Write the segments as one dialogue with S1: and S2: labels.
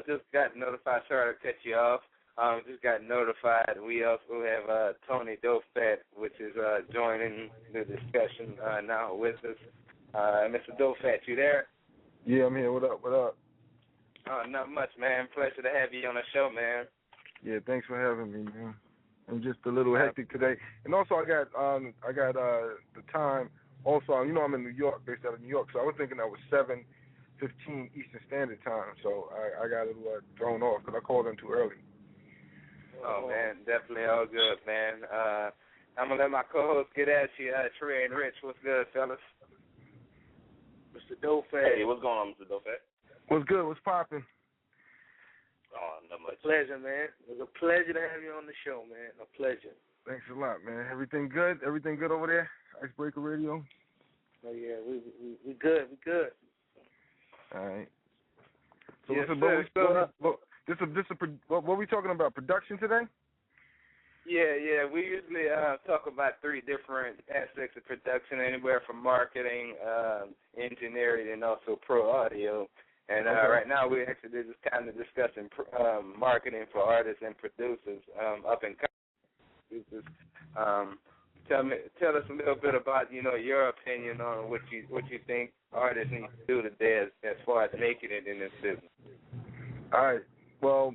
S1: Just got notified. Sorry to cut you off. Just got notified. We also have Tony Dofat, which is joining the discussion now with us. Mr. Dofat, you there?
S2: Yeah, I'm here. What up? What up?
S1: Not much, man. Pleasure to have you on the show, man.
S2: Yeah, thanks for having me, man. I'm just a little hectic today, and also I got the time. Also, I'm in New York, based out of New York, so I was thinking that was 7:15 Eastern Standard Time, so I got a little thrown off because I called in too early.
S1: Oh man, definitely all good, man. I'm gonna let my co-host get at you. Trey and Rich, what's good, fellas?
S3: Mr. Dofat.
S4: Hey, what's going on, Mr. Dofat?
S2: What's good? What's popping?
S4: Oh, not much.
S3: Pleasure, man. It was a pleasure to have you on the show, man. A pleasure.
S2: Thanks a lot, man. Everything good? Everything good over there? Icebreaker Radio?
S3: Oh yeah, we good. We good.
S2: All right. So
S1: Yes,
S2: what are we talking about? Production today?
S1: Yeah. We usually talk about 3 different aspects of production, anywhere from marketing, engineering, and also pro audio. And right now we're actually just kind of discussing marketing for artists and producers up in producers. Tell us a little bit about your opinion on what you think artists need to do today as far as making it in this business.
S2: All right. Well,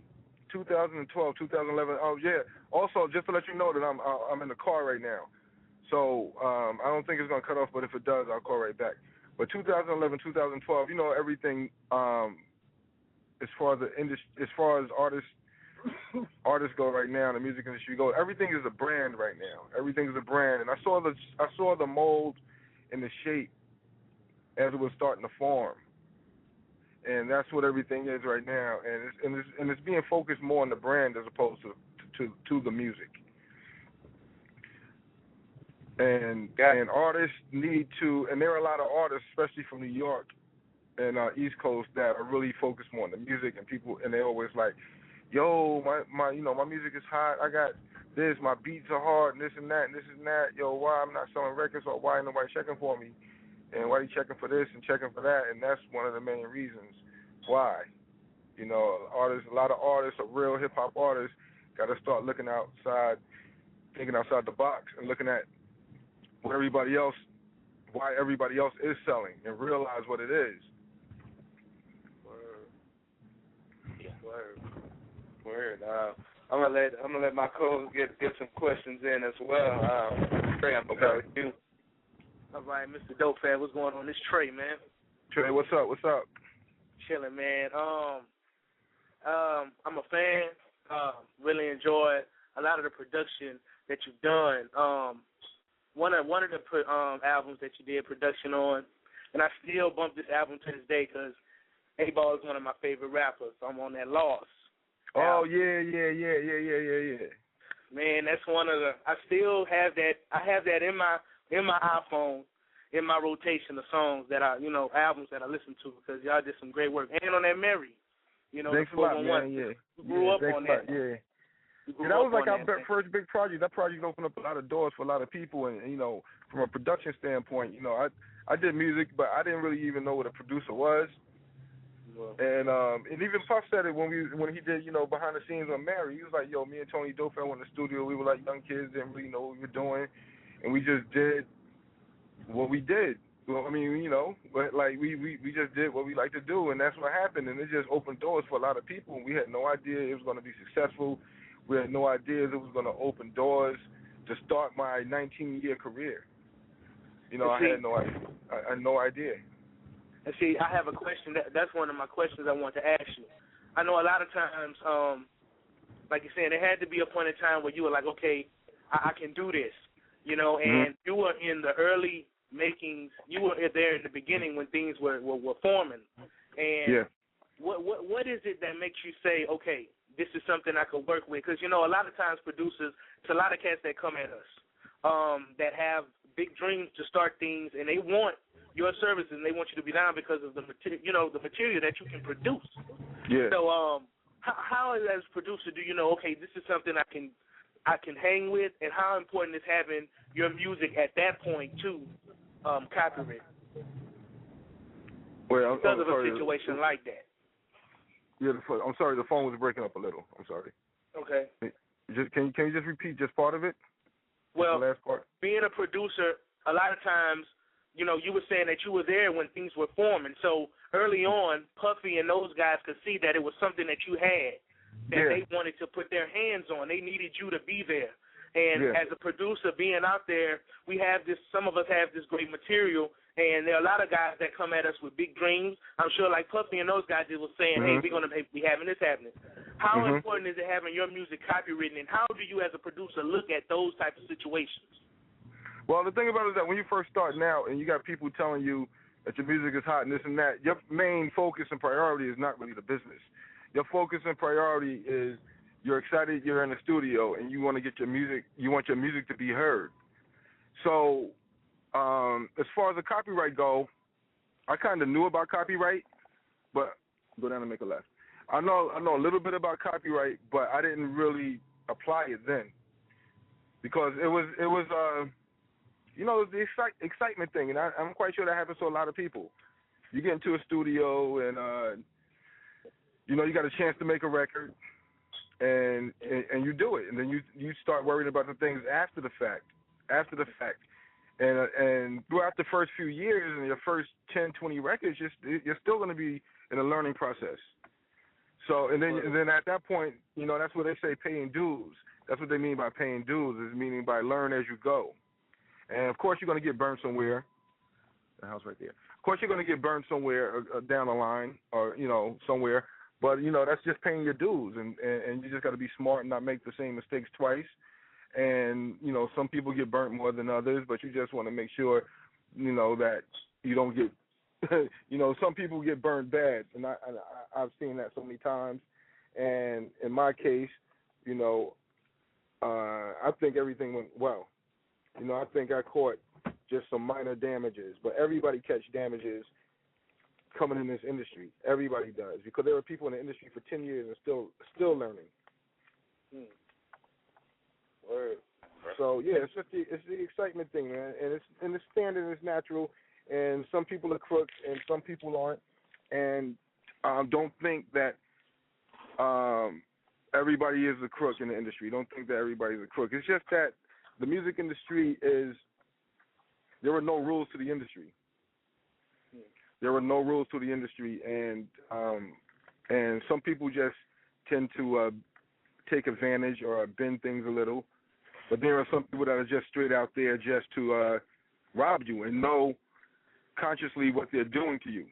S2: 2012, 2011. Oh yeah. Also, just to let you know that I'm in the car right now, so I don't think it's gonna cut off. But if it does, I'll call right back. But 2011, 2012, everything as far as artists go right now, the music industry goes, everything is a brand right now. Everything is a brand, and I saw the mold and the shape as it was starting to form, and that's what everything is right now. And it's being focused more on the brand as opposed to the music. And artists need to, and there are a lot of artists, especially from New York and East Coast, that are really focused more on the music, and people, and they always like, yo, my music is hot, I got this, my beats are hard, and this and that, and this and that. Yo, why I'm not selling records, or why ain't nobody checking for me, and why you checking for this and checking for that? And that's one of the main reasons why. Artists, a lot of artists, real hip hop artists, got to start looking outside, thinking outside the box, and looking at why everybody else is selling, and realize what it is.
S1: Word. I'm gonna let my co-host get some questions in as well. Trey, I'm okay with you.
S3: All right, Mr. Dofat, what's going on? This Trey, man.
S2: Trey, what's up? What's up?
S3: Chilling, man. I'm a fan. Really enjoyed a lot of the production that you've done. One of the albums that you did production on, and I still bump this album to this day because A-Ball is one of my favorite rappers. So I'm on that Lost.
S2: Oh yeah.
S3: Man, that's one of the. I still have that. I have that in my iPhone, in my rotation of songs that albums that I listen to, because y'all did some great work. And on that Mary,
S2: thanks a lot, man. Yeah,
S3: we grew up on that.
S2: Yeah. That was like our first big project. That project opened up a lot of doors for a lot of people, and from a production standpoint, I did music, but I didn't really even know what a producer was. And even Puff said it when he did behind the scenes on Mary. He was like, yo, me and Tony Dofat went in the studio. We were like young kids, didn't really know what we were doing, and we just did what we did. Well, I mean, but like we just did what we like to do, and that's what happened. And it just opened doors for a lot of people, and we had no idea it was going to be successful. We had no idea it was going to open doors to start my 19-year career. I had no idea.
S3: And see, I have a question. That's one of my questions I want to ask you. I know a lot of times, like you're saying, there had to be a point in time where you were like, okay, I can do this, and you were in the early makings. You were there in the beginning when things were forming. And what is it that makes you say, okay, this is something I could work with? Because, a lot of times producers, it's a lot of cats that come at us that have big dreams to start things, and they want your services, and they want you to be down because of the material, the material that you can produce.
S2: Yeah.
S3: So, how as a producer do you know? Okay, this is something I can hang with, and how important is having your music at that point to copyright?
S2: Well,
S3: because of a situation like that.
S2: Yeah, I'm sorry, the phone was breaking up a little. I'm sorry.
S3: Okay.
S2: Can you just repeat just part of it?
S3: Well,
S2: the last part?
S3: Being a producer, a lot of times, you were saying that you were there when things were forming. So early on, Puffy and those guys could see that it was something that you had that they wanted to put their hands on. They needed you to be there. And as a producer, being out there, some of us have this great material, and there are a lot of guys that come at us with big dreams. I'm sure like Puffy and those guys were saying, hey, we're going to be having this happening. How important is it having your music copywritten, and how do you as a producer look at those types of situations?
S2: Well, the thing about it is that when you first start now and you got people telling you that your music is hot and this and that, your main focus and priority is not really the business. Your focus and priority is you're excited, you're in the studio, and you want to get your music, you want your music to be heard. So as far as the copyright go, I kind of knew about copyright, but go down and make a left. I know a little bit about copyright, but I didn't really apply it then because it was the excitement thing, and I'm quite sure that happens to a lot of people. You get into a studio and you got a chance to make a record, and you do it, and then you start worrying about the things after the fact, and throughout the first few years and your first 10, 20 records, you're still going to be in a learning process. So and then at that point, that's what they say paying dues. That's what they mean by paying dues, is meaning by learn as you go. And of course you're going to get burned somewhere. The house right there. Of course you're going to get burned somewhere down the line, or somewhere. But that's just paying your dues, and you just got to be smart and not make the same mistakes twice. And some people get burnt more than others, but you just want to make sure that you don't get. Some people get burned bad, and I've seen that so many times. And in my case, I think everything went well. I think I caught just some minor damages, but everybody catch damages coming in this industry. Everybody does, because there are people in the industry for 10 years and still learning.
S3: Word.
S2: So yeah, it's the excitement thing, man, and it's standard, and it's natural. And some people are crooks, and some people aren't. And don't think that everybody is a crook in the industry. Don't think that everybody's a crook. It's just that the music industry there are no rules to the industry. There are no rules to the industry, and some people just tend to take advantage or bend things a little. But there are some people that are just straight out there just to rob you and know consciously what they're doing to you.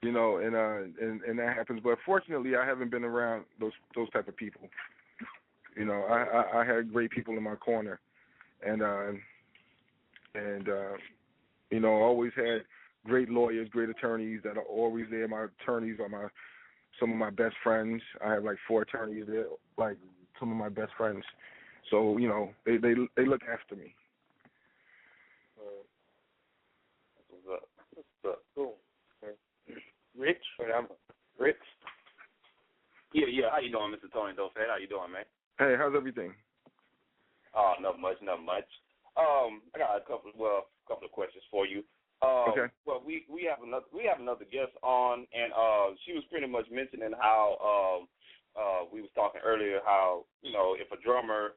S2: And that happens. But fortunately, I haven't been around those type of people. I had great people in my corner, and always had great lawyers, great attorneys that are always there. My attorneys are some of my best friends. I have like 4 attorneys there, like some of my best friends. So they look after me.
S4: What's up? Cool.
S3: Rich?
S1: Rich?
S4: Yeah. How you doing, Mr. Tony Dofat? How you doing, man?
S2: Hey, how's everything?
S4: Oh, not much. I got a couple of questions for you.
S2: Okay.
S4: Well, we have another guest on, and she was pretty much mentioning how we was talking earlier how if a drummer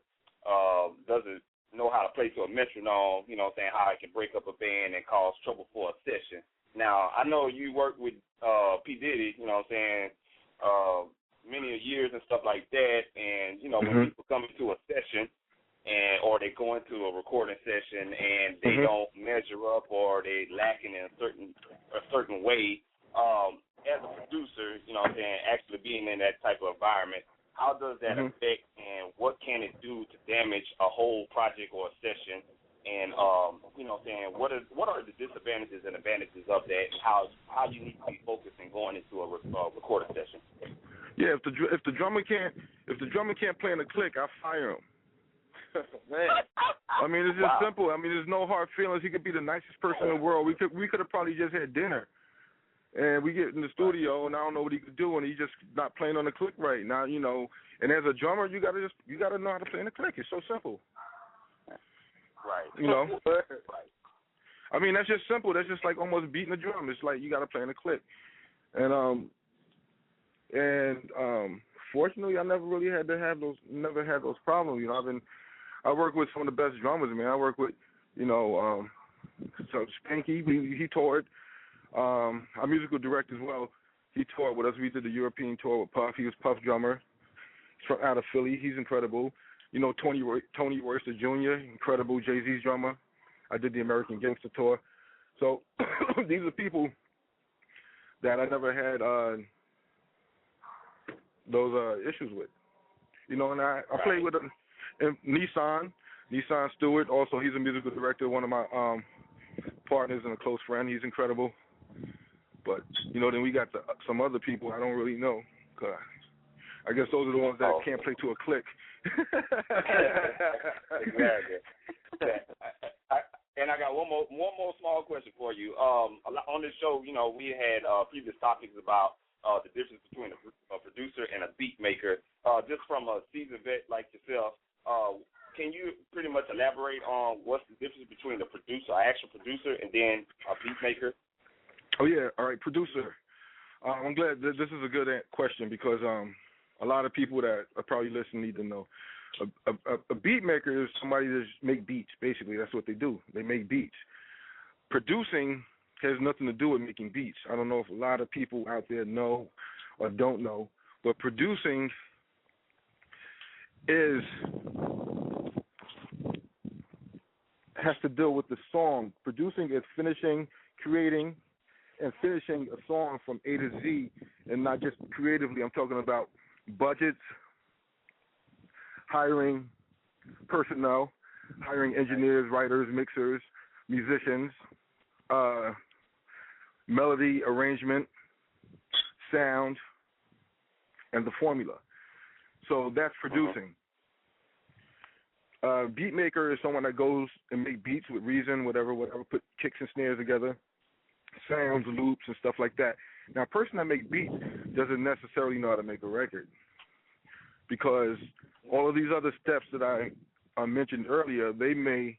S4: doesn't know how to play to a metronome, saying how it can break up a band and cause trouble for a session. Now, I know you work with P. Diddy, many years and stuff like that, and when people come into a session or they go into a recording session and they don't measure up or they lacking in a certain way, as a producer, actually being in that type of environment, how does that affect, and what can it do to damage a whole project or a session? And what are the disadvantages and advantages of that? And how you need to be focused in going into a recording session?
S2: Yeah, if the drummer can't play in a click, I fire him.
S3: Man.
S2: I mean, it's just simple. I mean, there's no hard feelings. He could be the nicest person in the world. We could have probably just had dinner, and we get in the studio, and I don't know what he could do, and he's just not playing on the click right now. And as a drummer, you gotta know how to play in the click. It's so simple.
S4: Right.
S2: I mean, that's just simple. That's just like almost beating a drum. It's like you got to play in a click. And And fortunately, I never really had those problems. You know, I work with some of the best drummers, man. I work with, you know, so Spanky, he toured. Our musical director as well, he toured with us. We did the European tour with Puff. He was Puff's drummer. He's from out of Philly. He's incredible. You know, Tony Royster Jr., incredible. Jay-Z's drummer. I did the American Gangster tour. So these are people that I never had those issues with. You know, and I played with Nissan Stewart. Also, he's a musical director, one of my partners and a close friend. He's incredible. But, you know, then we got some other people I don't really know. Cause I guess those are the ones that can't play to a click.
S4: Exactly. And I got one more small question for you. On this show, you know, we had previous topics about the difference between a producer and a beat maker. Just from a seasoned vet like yourself, can you pretty much elaborate on what's the difference between a producer, an actual producer, and then a beat maker?
S2: Oh, yeah. All right, producer. I'm glad this is a good question because a lot of people that are probably listening need to know. A beat maker is somebody that make beats, basically. That's what they do. They make beats. Producing has nothing to do with making beats. I don't know if a lot of people out there know or don't know, but producing has to deal with the song. Producing is creating and finishing a song from A to Z, and not just creatively. I'm talking about budgets, hiring personnel, hiring engineers, writers, mixers, musicians, melody, arrangement, sound, and the formula. So that's producing. Beat maker is someone that goes and make beats with reason, whatever, put kicks and snares together, sounds, loops, and stuff like that. Now, a person that makes beats doesn't necessarily know how to make a record because all of these other steps that I mentioned earlier, they may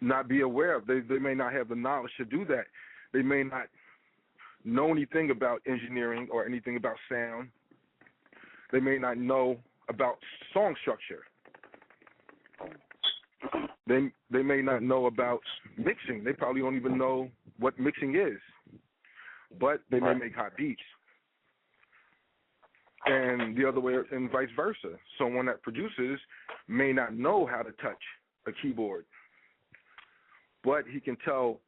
S2: not be aware of. They may not have the knowledge to do that. They may not know anything about engineering or anything about sound. They may not know about song structure. They may not know about mixing. They probably don't even know what mixing is. But they may make hot beats. And the other way, and vice versa. Someone that produces may not know how to touch a keyboard, but he can tell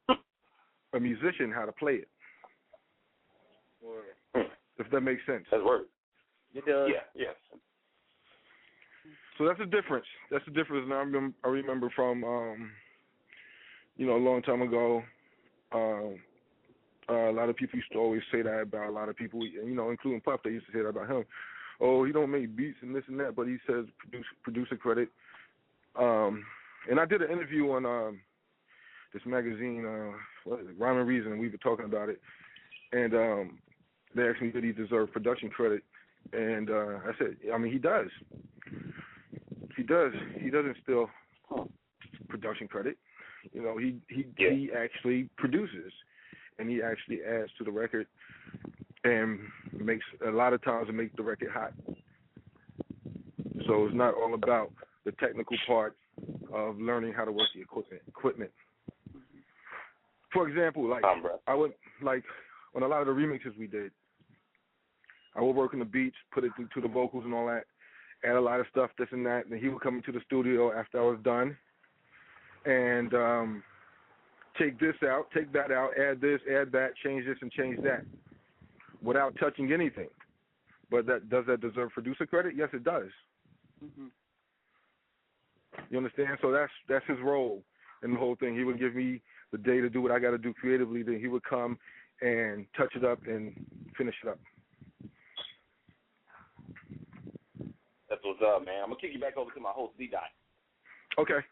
S2: a musician how to play it. If that makes sense.
S4: That's word.
S3: It does.
S4: Yeah.
S2: So that's the difference. That's the difference. And I remember from, a long time ago, a lot of people used to always say that about a lot of people, including Puff. They used to say that about him. Oh, he don't make beats and this and that, but he says producer credit. And I did an interview on this magazine, Rhyme and Reason, and we were talking about it. And they asked me, did he deserve production credit? And I said, he does. He does. He doesn't steal production credit. He actually produces, and he actually adds to the record, and makes a lot of times make the record hot. So it's not all about the technical part of learning how to work the equipment. For example, I would on a lot of the remixes we did, I would work on the beats, put it to the vocals and all that, add a lot of stuff, this and that, and then he would come into the studio after I was done and take this out, take that out, add this, add that, change this and change that without touching anything. But does that deserve producer credit? Yes, it does. Mm-hmm. You understand? So that's his role in the whole thing. He would give me the day to do what I got to do creatively. Then he would come and touch it up and finish it up.
S4: That's what's up, man. I'm gonna kick you back over to my host, D-Dot.
S2: Okay.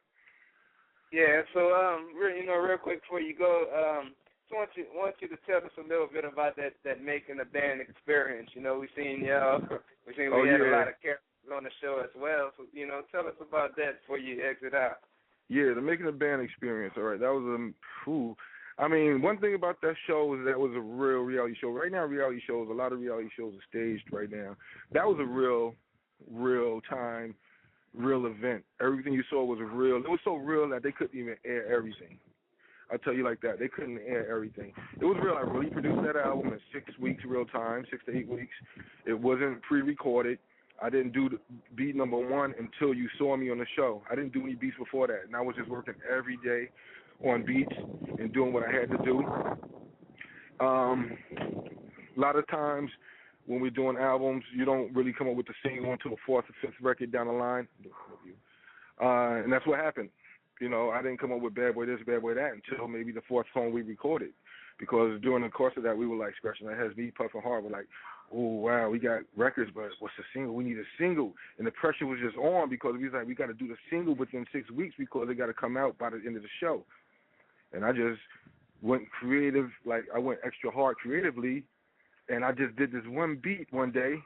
S1: Yeah. So, real quick before you go, I want you to tell us a little bit about that making a band experience. We seen we had a lot of characters on the show as well. So, tell us about that before you exit out.
S2: Yeah, the making a band experience. All right, that was I mean, one thing about that show is that was a real reality show. Right now, reality shows, a lot of reality shows are staged right now. That was a real time, real event. Everything you saw was real. It was so real that they couldn't even air everything. I'll tell you like that. They couldn't air everything. It was real. I really produced that album in 6 weeks, real time, 6 to 8 weeks. It wasn't pre-recorded. I didn't do the beat number one until you saw me on the show. I didn't do any beats before that, and I was just working every day on beats and doing what I had to do. A lot of times when we're doing albums, you don't really come up with the single until the fourth or fifth record down the line. And that's what happened. You know, I didn't come up with Bad Boy this, Bad Boy that until maybe the fourth song we recorded. Because during the course of that, we were like scratching our heads, me, Puff, and Hard. We're like, oh, wow, we got records, but what's the single? We need a single. And the pressure was just on because we was like, we got to do the single within 6 weeks because it got to come out by the end of the show. And I just went creative, like I went extra hard creatively, and I just did this one beat one day,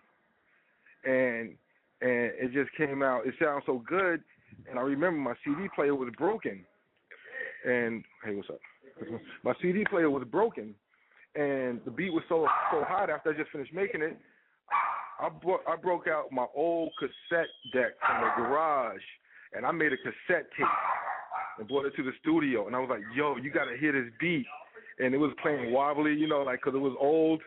S2: and it just came out. It sounded so good, and I remember my CD player was broken. And, hey, what's up? My CD player was broken, and the beat was so hot after I just finished making it, I broke out my old cassette deck from the garage, and I made a cassette tape and brought it to the studio. And I was like, yo, you got to hear this beat. And it was playing wobbly, you know, like, because it was old,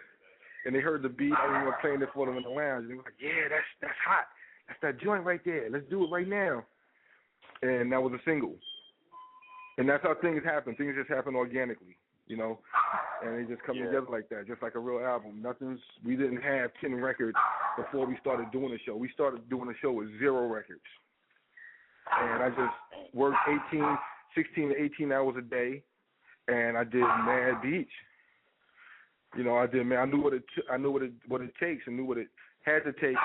S2: and they heard the beat. I remember playing it for them in the lounge. And they were like, yeah, that's hot. That's that joint right there. Let's do it right now. And that was a single. And that's how things happen. Things just happen organically, you know, and they just come together like that, just like a real album. We didn't have 10 records before we started doing the show. We started doing the show with 0 records. And I just worked 16 to 18 hours a day, and I did mad beats. You know, I knew what it takes, and knew what it had to take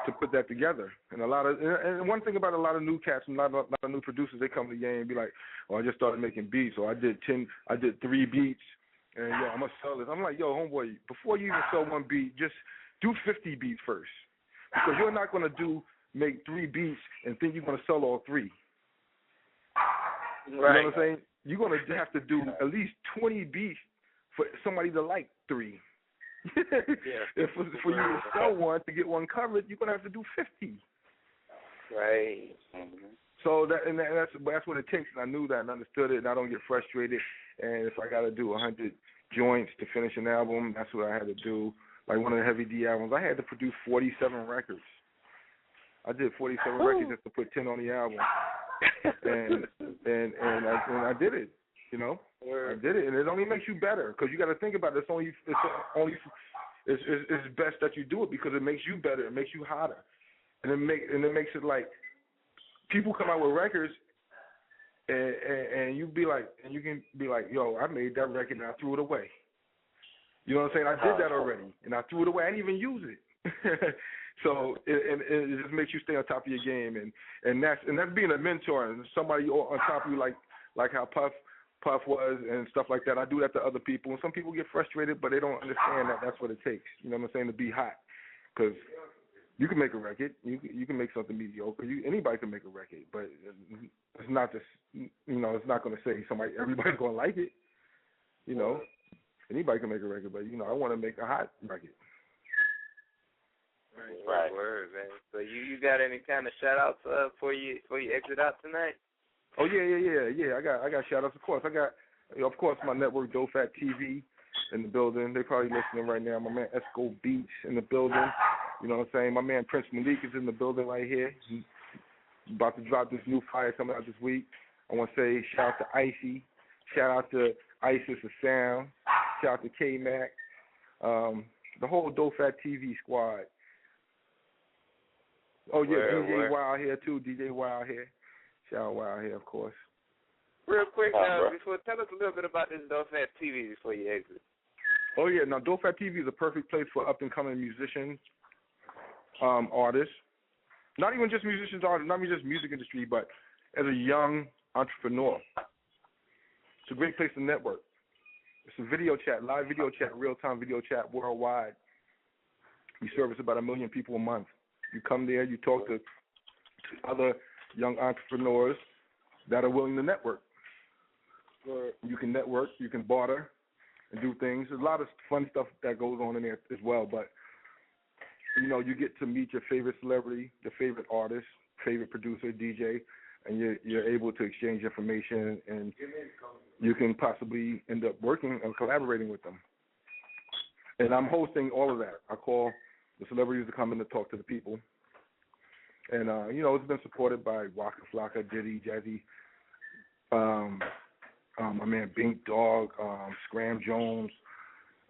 S2: to put that together. And and one thing about a lot of new cats and a lot of new producers, they come to Ye and be like, "Oh, I just started making beats, or I did 3 beats, and yo, I'm gonna sell this." I'm like, "Yo, homeboy, before you even sell one beat, just do 50 beats first, because you're not gonna make 3 beats and think you're gonna sell all 3.
S3: Right.
S2: You know what I'm saying? You're gonna have to do at least 20 beats for somebody to like 3. If for you to sell one, to get one covered, you're gonna have to do 50.
S1: Right.
S2: So that's what it takes, and I knew that and understood it, and I don't get frustrated. And if I got to do 100 joints to finish an album, that's what I had to do. Like one of the Heavy D albums, I had to produce 47 records. I did 47 records just to put 10 on the album, and I did it. You know, I did it, and it only makes you better because you got to think about it. It's best that you do it because it makes you better. It makes you hotter, and it makes it like people come out with records, and you can be like, yo, I made that record and I threw it away. You know what I'm saying? I did that already, and I threw it away. I didn't even use it. So it just makes you stay on top of your game, and that's being a mentor and somebody on top of you, like how Puff was and stuff like that. I do that to other people, and some people get frustrated, but they don't understand that that's what it takes. You know what I'm saying? To be hot, because you can make a record, you can make something mediocre. Anybody can make a record, but it's not just, you know, it's not going to say everybody's going to like it. You know, anybody can make a record, but you know, I want to make a hot record.
S1: Right. Word, man. So you got any kind of shout outs for you exit out tonight?
S2: Oh yeah. I got shout outs, of course. I got, of course, my network Dofat TV in the building. They probably listening right now. My man Esco Beats in the building. You know what I'm saying? My man Prince Malik is in the building right here. He's about to drop this new fire coming out this week. I want to say shout out to Icy. Shout out to Isis of Sound. Shout out to K-Mac. The whole Dofat TV squad. Oh, yeah, DJ Wild here, too. DJ Wild here. Shout out Wild here, of course.
S1: Real quick, before, tell us a little bit about this Dofat TV before you exit.
S2: Oh, yeah. Now, Dofat TV is a perfect place for up-and-coming musicians, artists. Not even just musicians, artists, not even just music industry, but as a young entrepreneur. It's a great place to network. It's a video chat, live video chat, real-time video chat worldwide. We service about 1 million people a month. You come there, you talk to other young entrepreneurs that are willing to network. You can network, you can barter, and do things. There's a lot of fun stuff that goes on in there as well. But you get to meet your favorite celebrity, your favorite artist, favorite producer, DJ, and you're able to exchange information, and you can possibly end up working and collaborating with them. And I'm hosting all of that. I call the celebrities to come in to talk to the people. And, it's been supported by Waka Flocka, Diddy, Jazzy, my man Bink Dog, Scram Jones.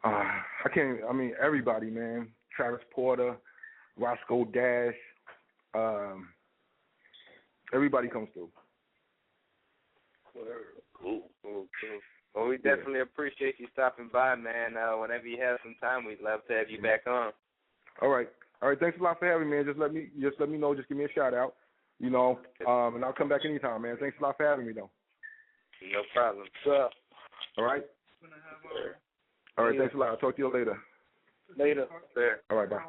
S2: Everybody, man. Travis Porter, Roscoe Dash. Everybody comes through.
S1: Cool. Well, we definitely appreciate you stopping by, man. Whenever you have some time, we'd love to have you back on.
S2: All right. Thanks a lot for having me, man. Just let me know. Just give me a shout out, and I'll come back anytime, man. Thanks a lot for having me, though.
S1: No problem. Sure.
S2: All right. All right. Thanks a lot. I'll talk to you later.
S3: Later.
S1: Sure.
S2: All right. Bye.